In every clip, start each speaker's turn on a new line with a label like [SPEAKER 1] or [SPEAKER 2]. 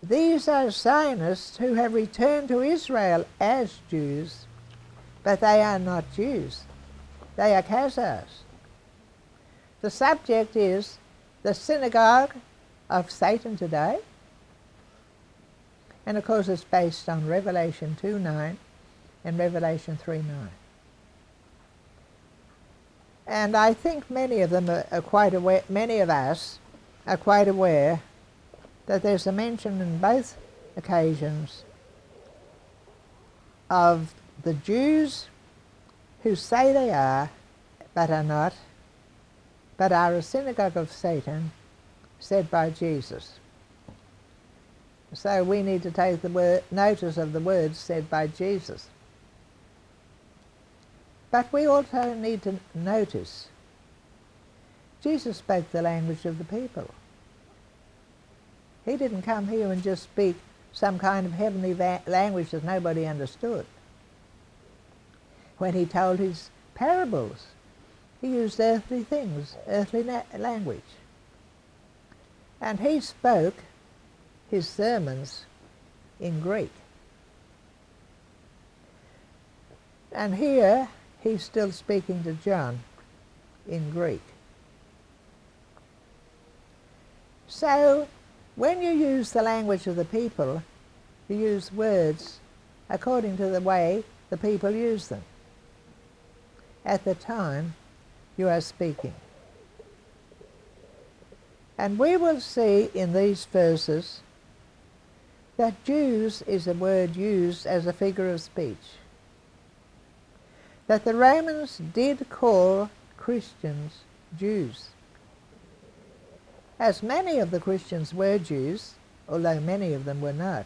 [SPEAKER 1] These are Zionists who have returned to Israel as Jews, but they are not Jews. They are Khazars. The subject is the Synagogue of Satan today, and of course it's based on Revelation 2:9 and Revelation 3:9. And I think many of them are quite aware, many of us are quite aware that there's a mention in both occasions of the Jews who say they are, but are not, but are a synagogue of Satan, said by Jesus. So we need to take the notice of the words said by Jesus. But we also need to notice Jesus spoke the language of the people. He didn't come here and just speak some kind of heavenly language that nobody understood. When he told his parables, he used earthly things, earthly language. And he spoke his sermons in Greek. And here he's still speaking to John in Greek. So when you use the language of the people, you use words according to the way the people use them at the time you are speaking. And we will see in these verses that Jews is a word used as a figure of speech. That the Romans did call Christians Jews. As many of the Christians were Jews, although many of them were not.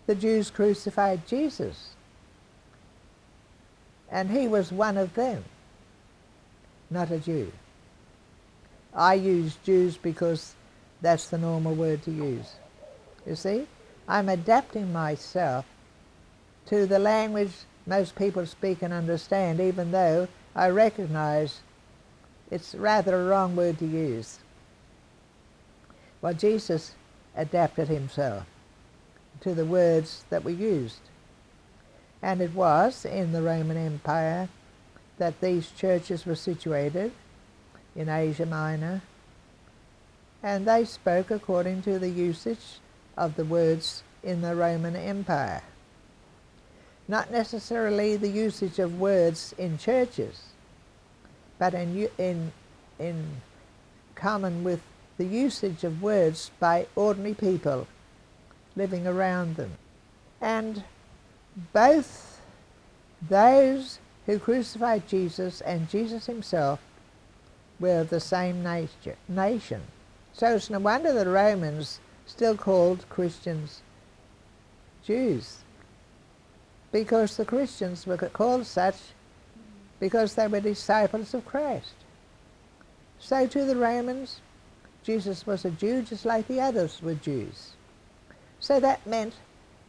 [SPEAKER 1] The Jews crucified Jesus, and he was one of them, not a Jew. I use Jews because that's the normal word to use. You see, I'm adapting myself to the language most people speak and understand, even though I recognize it's rather a wrong word to use. Well, Jesus adapted himself to the words that were used. And it was in the Roman Empire that these churches were situated in Asia Minor, and they spoke according to the usage of the words in the Roman Empire. Not necessarily the usage of words in churches, but in common with the usage of words by ordinary people living around them. And both those who crucified Jesus and Jesus himself were of the same nation. So it's no wonder the Romans still called Christians Jews, because the Christians were called such because they were disciples of Christ. So to the Romans, Jesus was a Jew just like the others were Jews. So that meant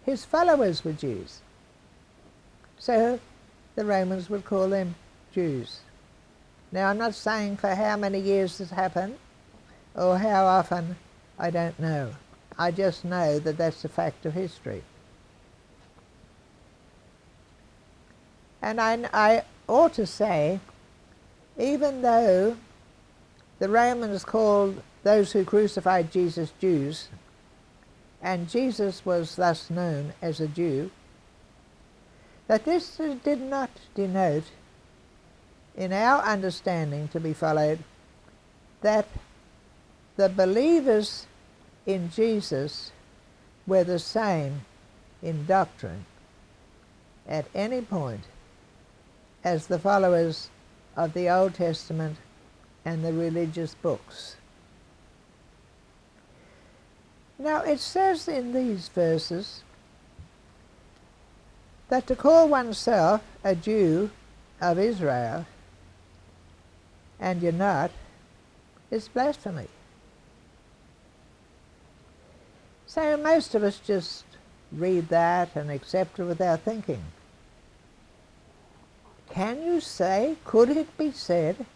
[SPEAKER 1] his followers were Jews. So the Romans would call them Jews. Now I'm not saying for how many years this happened or how often, I don't know. I just know that that's a fact of history. And I ought to say, even though the Romans called those who crucified Jesus Jews, and Jesus was thus known as a Jew, that this did not denote, in our understanding to be followed, that the believers in Jesus were the same in doctrine at any point as the followers of the Old Testament and the religious books. Now it says in these verses that to call oneself a Jew of Israel and you're not is blasphemy. So most of us just read that and accept it without thinking. Can you say, could it be said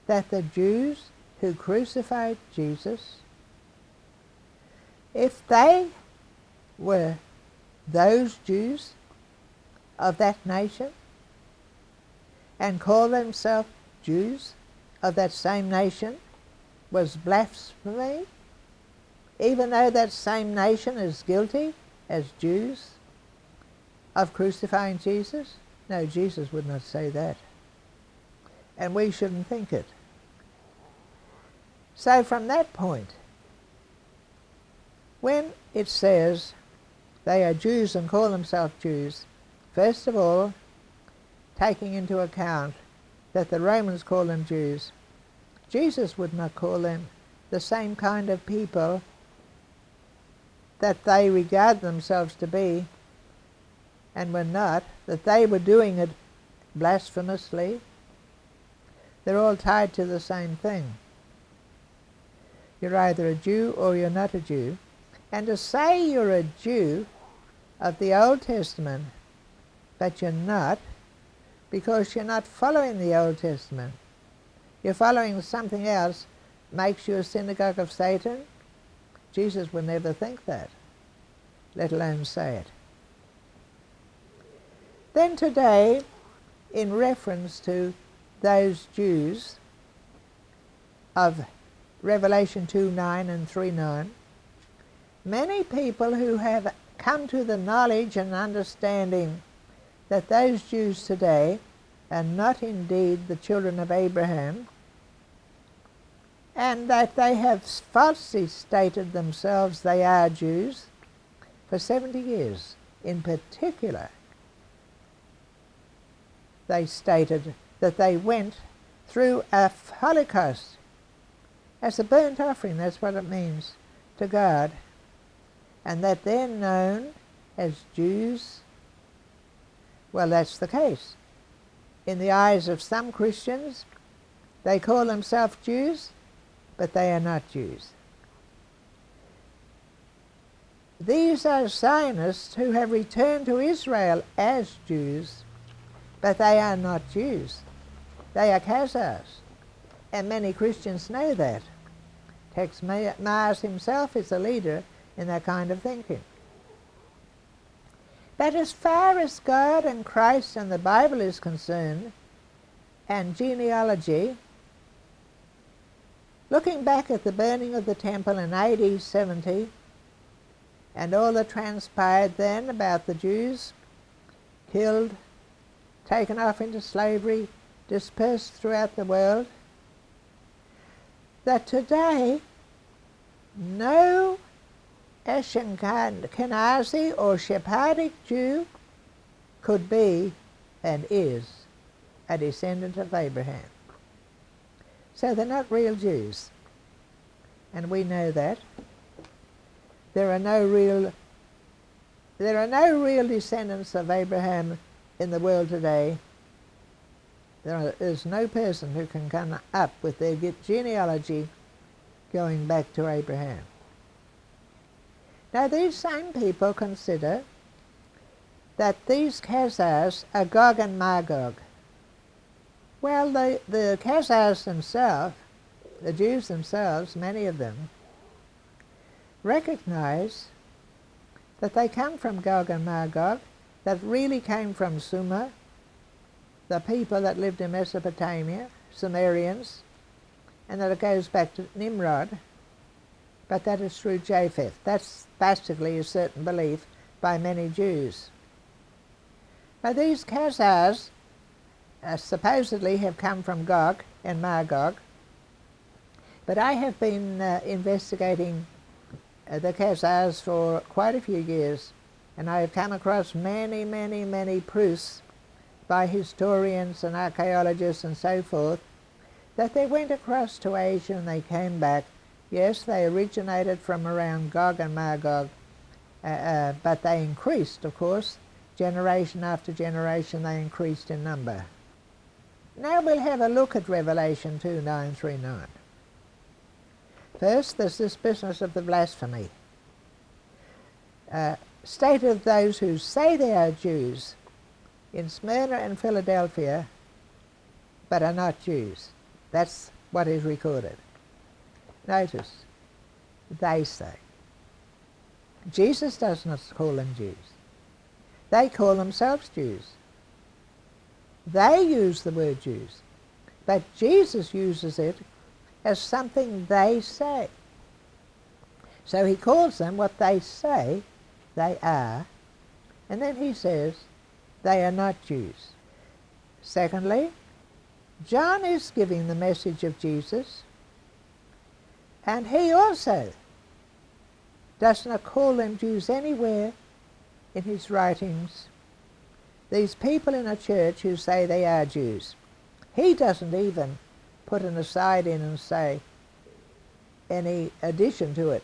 [SPEAKER 1] that the Jews who crucified Jesus If they were those Jews of that nation and call themselves Jews of that same nation, was blasphemy, even though that same nation is guilty as Jews of crucifying Jesus? No, Jesus would not say that. And we shouldn't think it. So from that point, when it says they are Jews and call themselves Jews, first of all, taking into account that the Romans call them Jews, Jesus would not call them the same kind of people that they regard themselves to be and were not, that they were doing it blasphemously. They're all tied to the same thing. You're either a Jew or you're not a Jew. And to say you're a Jew of the Old Testament, but you're not, because you're not following the Old Testament, you're following something else, makes you a synagogue of Satan? Jesus would never think that, let alone say it. Then today, in reference to those Jews of Revelation 2:9 and 3:9, many people who have come to the knowledge and understanding that those Jews today are not indeed the children of Abraham, and that they have falsely stated themselves they are Jews for 70 years. In particular, they stated that they went through a Holocaust as a burnt offering, that's what it means, to God, and that they're known as Jews. Well, that's the case. In the eyes of some Christians, they call themselves Jews, but they are not Jews. These are Zionists who have returned to Israel as Jews, but they are not Jews. They are Khazars, and many Christians know that. Tex Mars himself is a leader in that kind of thinking. But as far as God and Christ and the Bible is concerned, and genealogy, looking back at the burning of the temple in AD 70 and all that transpired then about the Jews killed, taken off into slavery, dispersed throughout the world, that today no Ashkenazi or Sephardic Jew could be and is a descendant of Abraham. So they're not real Jews, and we know that. There are no real descendants of Abraham in the world today. There is no person who can come up with their genealogy going back to Abraham. Now these same people consider that these Khazars are Gog and Magog. Well, the Khazars themselves, the Jews themselves, many of them, recognize that they come from Gog and Magog, that really came from Sumer, the people that lived in Mesopotamia, Sumerians, and that it goes back to Nimrod, but that is through Japheth. That's basically a certain belief by many Jews. But these Khazars supposedly have come from Gog and Magog, but I have been investigating the Khazars for quite a few years, and I have come across many proofs by historians and archaeologists and so forth that they went across to Asia and they came back. Yes, they originated from around Gog and Magog, but they increased, of course. Generation after generation, they increased in number. Now we'll have a look at Revelation 2:9 through 9. First, there's this business of the blasphemy. State of those who say they are Jews in Smyrna and Philadelphia, but are not Jews. That's what is recorded. Notice, they say. Jesus does not call them Jews. They call themselves Jews. They use the word Jews, but Jesus uses it as something they say. So he calls them what they say they are, and then he says they are not Jews. Secondly, John is giving the message of Jesus, and he also does not call them Jews anywhere in his writings. These people in a church who say they are Jews, he doesn't even put an aside in and say any addition to it.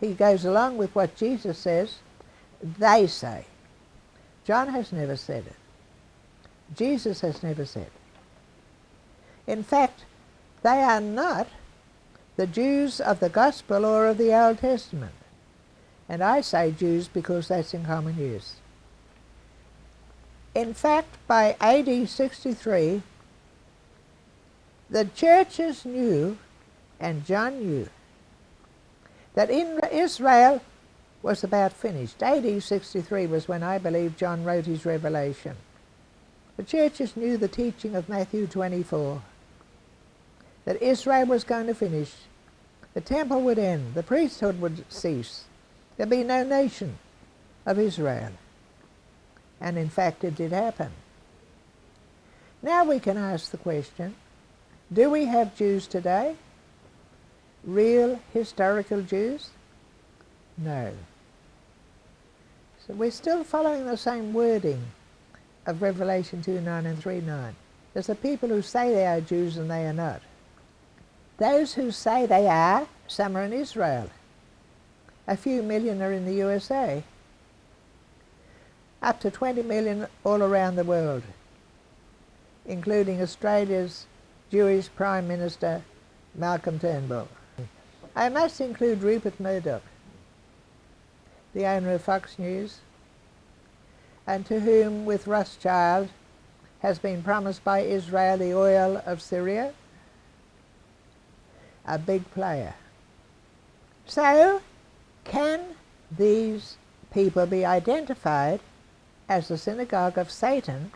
[SPEAKER 1] He goes along with what Jesus says they say. John has never said it. Jesus has never said it. In fact, they are not the Jews of the Gospel or of the Old Testament. And I say Jews because that's in common use. In fact, by AD 63, the churches knew, and John knew, that Israel was about finished. AD 63 was when I believe John wrote his Revelation. The churches knew the teaching of Matthew 24, that Israel was going to finish, the temple would end, the priesthood would cease, there'd be no nation of Israel. And in fact it did happen. Now we can ask the question, do we have Jews today? Real historical Jews? No. So we're still following the same wording of Revelation 2:9 and 3:9. There's the people who say they are Jews and they are not. Those who say they are, some are in Israel. A few million are in the USA. Up to 20 million all around the world, including Australia's Jewish Prime Minister, Malcolm Turnbull. I must include Rupert Murdoch, the owner of Fox News, and to whom, with Rothschild, has been promised by Israel the oil of Syria. A big player. So, can these people be identified as the Synagogue of Satan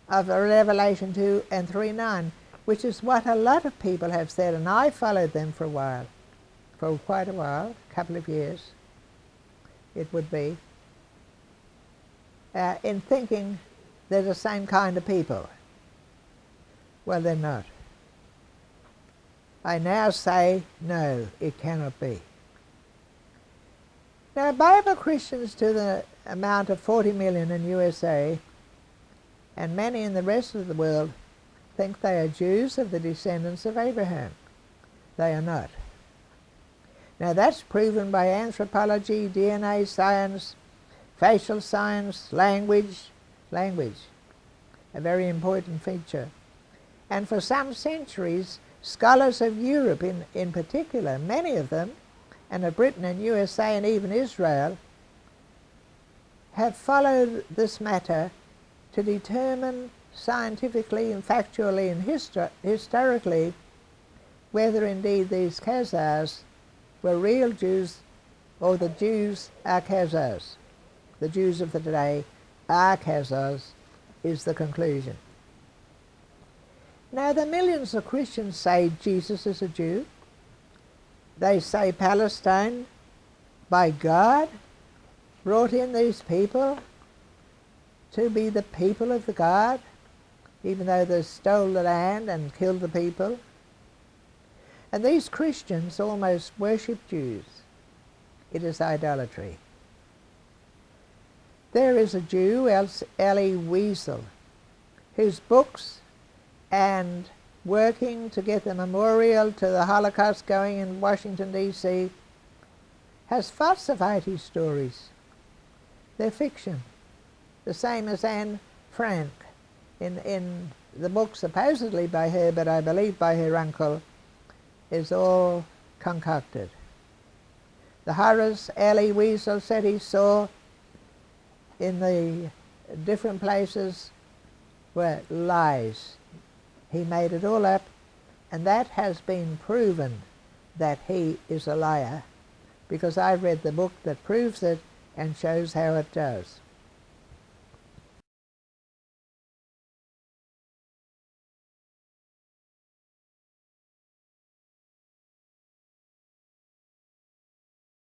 [SPEAKER 1] of Revelation 2 and 3:9, which is what a lot of people have said, and I followed them for a while, for quite a while, a couple of years it would be, in thinking they're the same kind of people. Well, they're not. I now say, no, it cannot be. Now, Bible Christians to the amount of 40 million in USA and many in the rest of the world think they are Jews of the descendants of Abraham. They are not. Now, that's proven by anthropology, DNA science, facial science, language, a very important feature. And for some centuries, scholars of Europe in particular, many of them, and of Britain and USA and even Israel, have followed this matter to determine scientifically and factually and historically whether indeed these Khazars were real Jews or the Jews are Khazars. The Jews of the day are Khazars, is the conclusion. Now, the millions of Christians say Jesus is a Jew. They say Palestine, by God, brought in these people to be the people of the God, even though they stole the land and killed the people. And these Christians almost worship Jews. It is idolatry. There is a Jew, Elie Wiesel, whose books and working to get the memorial to the Holocaust going in Washington, D.C., has falsified his stories. They're fiction. The same as Anne Frank in the book supposedly by her, but I believe by her uncle, is all concocted. The horrors Elie Wiesel said he saw in the different places were lies. He made it all up, and that has been proven that he is a liar because I read the book that proves it and shows how it does.